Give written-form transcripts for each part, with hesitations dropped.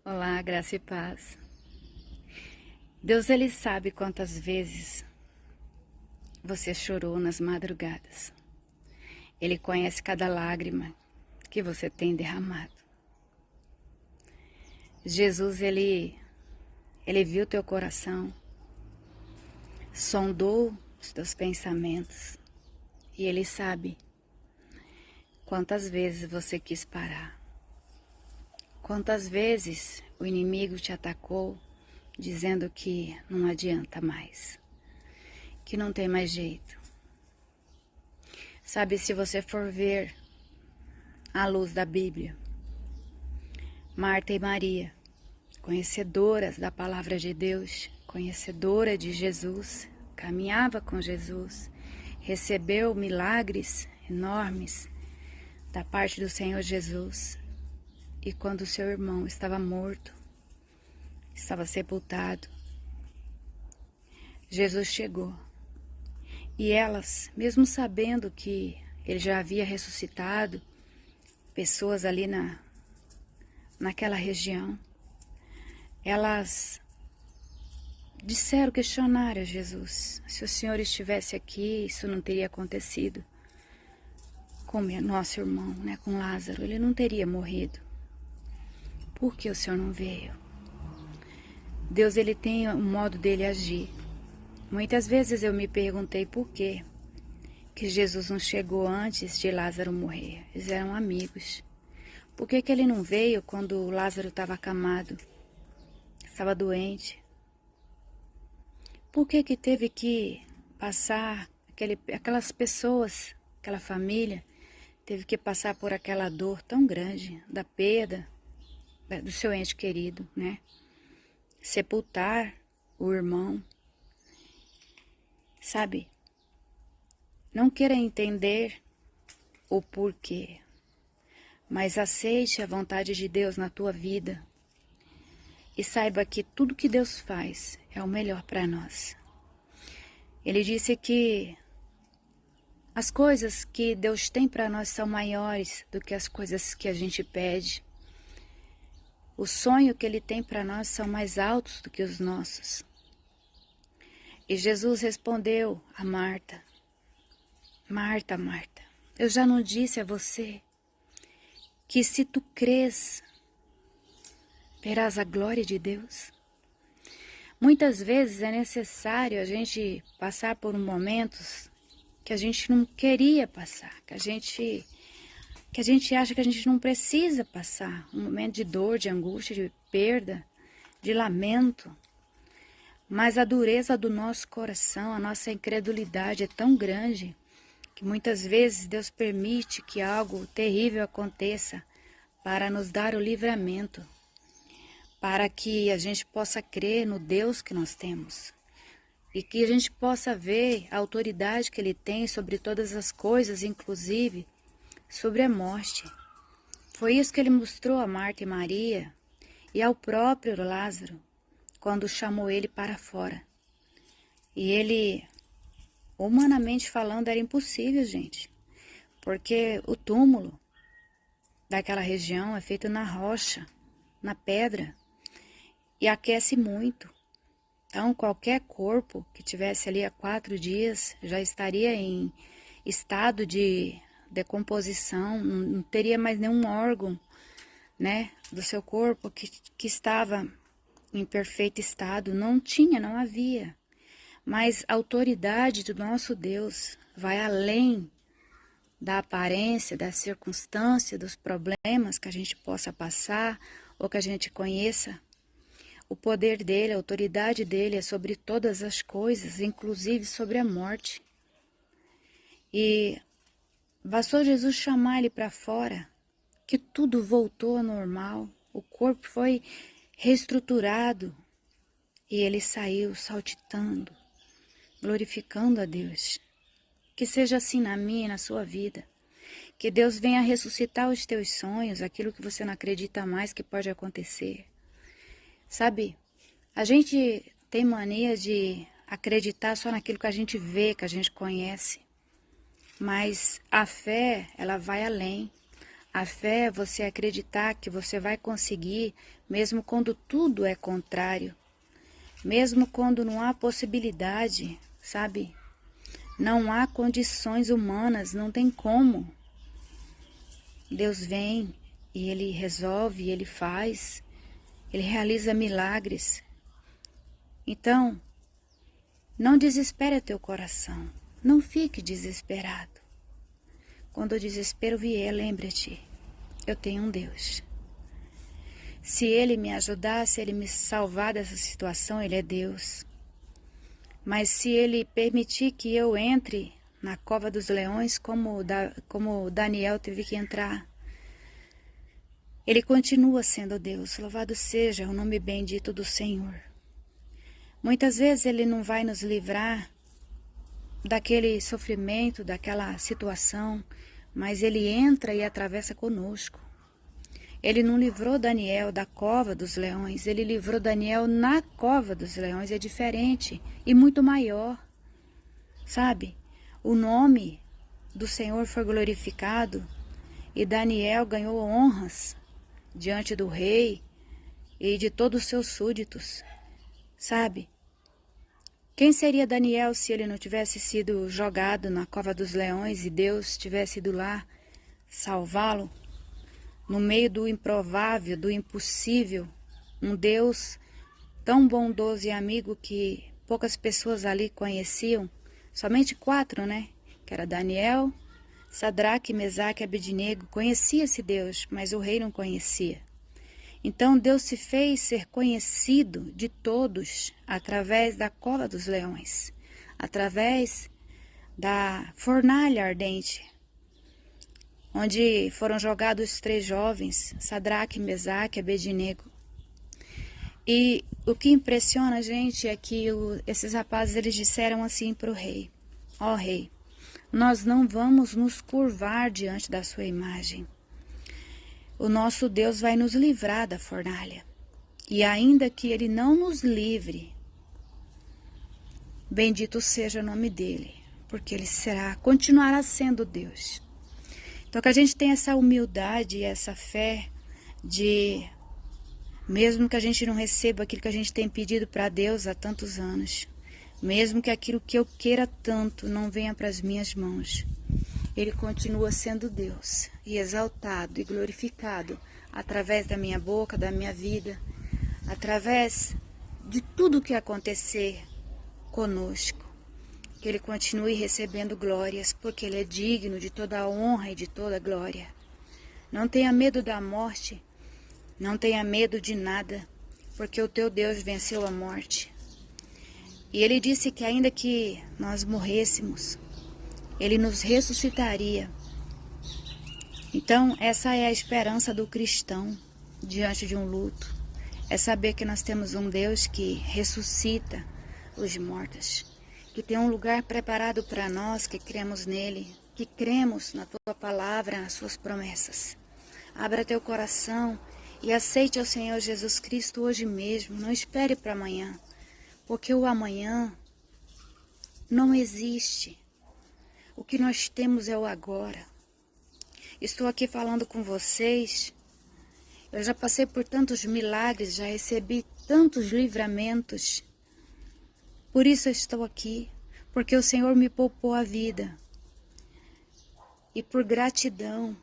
Olá, graça e paz. Deus, Ele sabe quantas vezes você chorou nas madrugadas. Ele conhece cada lágrima que você tem derramado. Jesus, Ele viu teu coração, sondou os teus pensamentos e Ele sabe quantas vezes você quis parar. Quantas vezes o inimigo te atacou, dizendo que não adianta mais, que não tem mais jeito. Sabe, se você for ver à luz da Bíblia, Marta e Maria, conhecedoras da palavra de Deus, conhecedora de Jesus, caminhava com Jesus, recebeu milagres enormes da parte do Senhor Jesus. E quando seu irmão estava morto, estava sepultado, Jesus chegou. E elas, mesmo sabendo que ele já havia ressuscitado, pessoas ali naquela região, elas questionaram a Jesus. Se o Senhor estivesse aqui, isso não teria acontecido com nosso irmão, né, com Lázaro, ele não teria morrido. Por que o Senhor não veio? Deus, Ele tem um modo dele agir. Muitas vezes eu me perguntei por que Jesus não chegou antes de Lázaro morrer. Eles eram amigos. Por que Ele não veio quando Lázaro estava acamado, estava doente? Por que teve que passar, aquelas pessoas, aquela família, teve que passar por aquela dor tão grande da perda do seu ente querido, né? Sepultar o irmão. Sabe? Não queira entender o porquê, mas aceite a vontade de Deus na tua vida e saiba que tudo que Deus faz é o melhor para nós. Ele disse que as coisas que Deus tem para nós são maiores do que as coisas que a gente pede. O sonho que Ele tem para nós são mais altos do que os nossos. E Jesus respondeu a Marta: Marta, Marta, eu já não disse a você que se tu crês, verás a glória de Deus? Muitas vezes é necessário a gente passar por momentos que a gente não queria passar, que a gente acha que a gente não precisa passar. Um momento de dor, de angústia, de perda, de lamento. Mas a dureza do nosso coração, a nossa incredulidade é tão grande que muitas vezes Deus permite que algo terrível aconteça para nos dar o livramento, para que a gente possa crer no Deus que nós temos e que a gente possa ver a autoridade que Ele tem sobre todas as coisas, inclusive sobre a morte. Foi isso que Ele mostrou a Marta e Maria e ao próprio Lázaro, quando chamou ele para fora. E ele, humanamente falando, era impossível, gente, porque o túmulo daquela região é feito na rocha, na pedra, e aquece muito. Então, qualquer corpo que tivesse ali há 4 dias já estaria em estado de decomposição, não teria mais nenhum órgão, né, do seu corpo que estava em perfeito estado. Não havia. Mas a autoridade do nosso Deus vai além da aparência, da circunstância, dos problemas que a gente possa passar ou que a gente conheça. O poder dele, a autoridade dele é sobre todas as coisas, inclusive sobre a morte. E bastou Jesus chamar ele para fora, que tudo voltou ao normal. O corpo foi reestruturado e ele saiu saltitando, glorificando a Deus. Que seja assim na minha e na sua vida. Que Deus venha ressuscitar os teus sonhos, aquilo que você não acredita mais que pode acontecer. Sabe, a gente tem mania de acreditar só naquilo que a gente vê, que a gente conhece. Mas a fé, ela vai além. A fé é você acreditar que você vai conseguir, mesmo quando tudo é contrário. Mesmo quando não há possibilidade, sabe? Não há condições humanas, não tem como. Deus vem e Ele resolve, Ele faz, Ele realiza milagres. Então, não desespere teu coração, não fique desesperado. Quando o desespero vier, lembre-te, eu tenho um Deus. Se Ele me ajudar, se Ele me salvar dessa situação, Ele é Deus. Mas se Ele permitir que eu entre na cova dos leões, como Daniel teve que entrar, Ele continua sendo Deus. Louvado seja o nome bendito do Senhor. Muitas vezes Ele não vai nos livrar daquele sofrimento, daquela situação, mas Ele entra e atravessa conosco. Ele não livrou Daniel da cova dos leões, Ele livrou Daniel na cova dos leões. É diferente e muito maior, sabe? O nome do Senhor foi glorificado e Daniel ganhou honras diante do rei e de todos os seus súditos, sabe? Quem seria Daniel se ele não tivesse sido jogado na cova dos leões e Deus tivesse ido lá salvá-lo? No meio do improvável, do impossível, um Deus tão bondoso e amigo que poucas pessoas ali conheciam, somente 4, né? Que era Daniel, Sadraque, Mesaque e Abednego. Conhecia esse Deus, mas o rei não conhecia. Então Deus se fez ser conhecido de todos através da cova dos leões, através da fornalha ardente, onde foram jogados os 3 jovens, Sadraque, Mesaque e Abednego. E o que impressiona a gente é que esses rapazes eles disseram assim para o rei: ó rei, nós não vamos nos curvar diante da sua imagem. O nosso Deus vai nos livrar da fornalha. E ainda que Ele não nos livre, bendito seja o nome dEle, porque Ele continuará sendo Deus. Então que a gente tenha essa humildade e essa fé de, mesmo que a gente não receba aquilo que a gente tem pedido para Deus há tantos anos, mesmo que aquilo que eu queira tanto não venha para as minhas mãos, Ele continua sendo Deus e exaltado e glorificado através da minha boca, da minha vida, através de tudo que acontecer conosco. Que Ele continue recebendo glórias, porque Ele é digno de toda a honra e de toda a glória. Não tenha medo da morte, não tenha medo de nada, porque o teu Deus venceu a morte. E Ele disse que ainda que nós morrêssemos, Ele nos ressuscitaria. Então, essa é a esperança do cristão diante de um luto. É saber que nós temos um Deus que ressuscita os mortos, que tem um lugar preparado para nós que cremos nele, que cremos na tua palavra, nas suas promessas. Abra teu coração e aceite ao Senhor Jesus Cristo hoje mesmo. Não espere para amanhã, porque o amanhã não existe. O que nós temos é o agora. Estou aqui falando com vocês. Eu já passei por tantos milagres, já recebi tantos livramentos. Por isso eu estou aqui, porque o Senhor me poupou a vida. E por gratidão,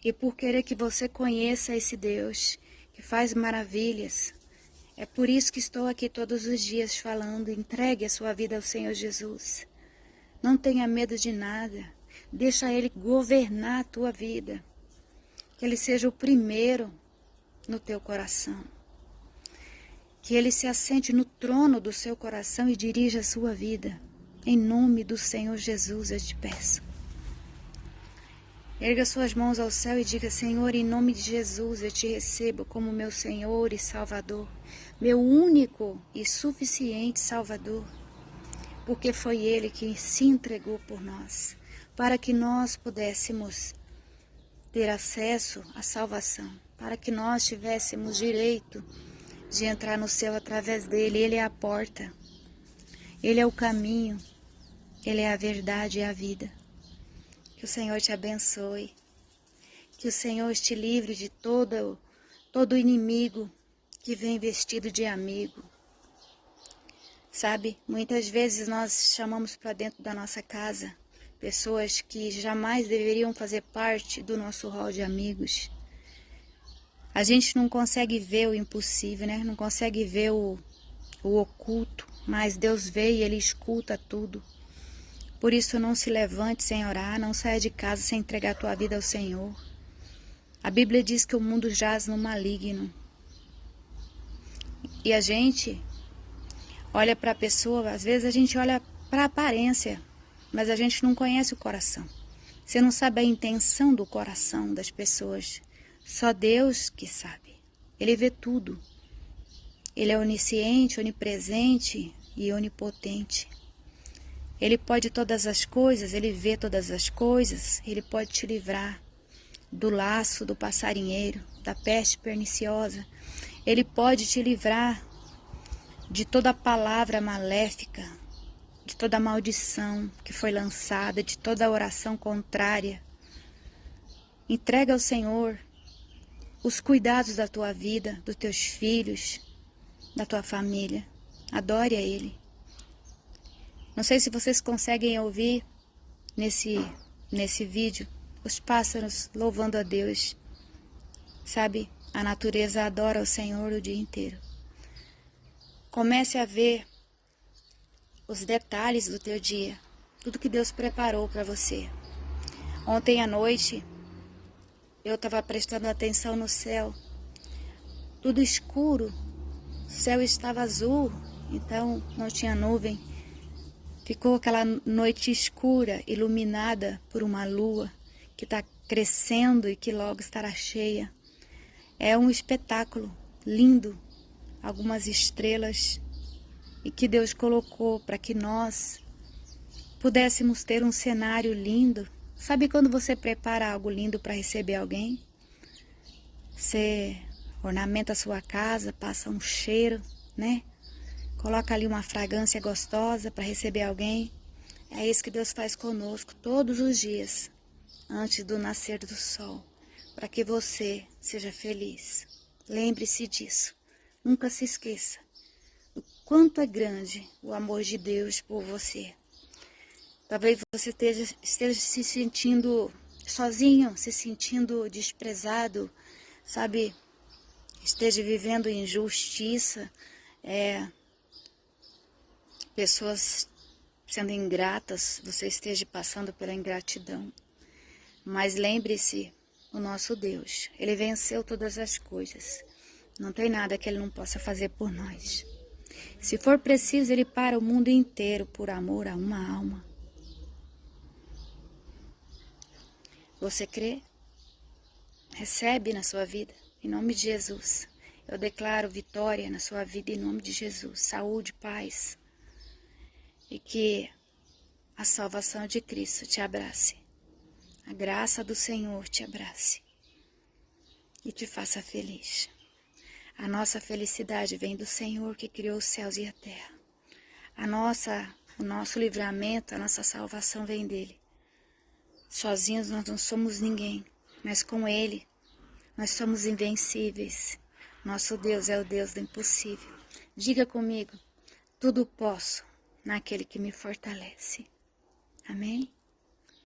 e por querer que você conheça esse Deus que faz maravilhas. É por isso que estou aqui todos os dias falando. Entregue a sua vida ao Senhor Jesus. Não tenha medo de nada. Deixa Ele governar a tua vida. Que Ele seja o primeiro no teu coração. Que Ele se assente no trono do seu coração e dirija a sua vida. Em nome do Senhor Jesus eu te peço. Erga suas mãos ao céu e diga: Senhor, em nome de Jesus eu te recebo como meu Senhor e Salvador. Meu único e suficiente Salvador. Porque foi Ele que se entregou por nós, para que nós pudéssemos ter acesso à salvação, para que nós tivéssemos direito de entrar no céu através dele. Ele é a porta, Ele é o caminho, Ele é a verdade e a vida. Que o Senhor te abençoe, Que o Senhor te livre de todo inimigo que vem vestido de amigo. Sabe, muitas vezes nós chamamos para dentro da nossa casa pessoas que jamais deveriam fazer parte do nosso rol de amigos. A gente não consegue ver o impossível, né? Não consegue ver o oculto, mas Deus vê e Ele escuta tudo. Por isso não se levante sem orar, não saia de casa sem entregar a tua vida ao Senhor. A Bíblia diz que o mundo jaz no maligno. E a gente olha para a pessoa, às vezes a gente olha para a aparência, mas a gente não conhece o coração. Você não sabe a intenção do coração das pessoas. Só Deus que sabe. Ele vê tudo. Ele é onisciente, onipresente e onipotente. Ele pode todas as coisas, Ele vê todas as coisas. Ele pode te livrar do laço do passarinheiro, da peste perniciosa. Ele pode te livrar de toda palavra maléfica, de toda maldição que foi lançada, de toda oração contrária. Entrega ao Senhor os cuidados da tua vida, dos teus filhos, da tua família. Adore a Ele. Não sei se vocês conseguem ouvir nesse vídeo os pássaros louvando a Deus. Sabe, a natureza adora o Senhor o dia inteiro. Comece a ver os detalhes do teu dia, tudo que Deus preparou para você. Ontem à noite, eu estava prestando atenção no céu, tudo escuro, o céu estava azul, então não tinha nuvem. Ficou aquela noite escura, iluminada por uma lua que está crescendo e que logo estará cheia. É um espetáculo lindo, algumas estrelas, e que Deus colocou para que nós pudéssemos ter um cenário lindo. Sabe quando você prepara algo lindo para receber alguém? Você ornamenta a sua casa, passa um cheiro, né? Coloca ali uma fragrância gostosa para receber alguém. É isso que Deus faz conosco todos os dias, antes do nascer do sol, para que você seja feliz. Lembre-se disso. Nunca se esqueça o quanto é grande o amor de Deus por você. Talvez você esteja se sentindo sozinho, se sentindo desprezado, sabe? Esteja vivendo injustiça, pessoas sendo ingratas, você esteja passando pela ingratidão. Mas lembre-se, o nosso Deus, Ele venceu todas as coisas. Não tem nada que Ele não possa fazer por nós. Se for preciso, Ele para o mundo inteiro por amor a uma alma. Você crê? Recebe na sua vida, em nome de Jesus. Eu declaro vitória na sua vida em nome de Jesus. Saúde, paz. E que a salvação de Cristo te abrace. A graça do Senhor te abrace. E te faça feliz. A nossa felicidade vem do Senhor que criou os céus e a terra. O nosso livramento, a nossa salvação vem dEle. Sozinhos nós não somos ninguém, mas com Ele nós somos invencíveis. Nosso Deus é o Deus do impossível. Diga comigo, tudo posso naquele que me fortalece. Amém?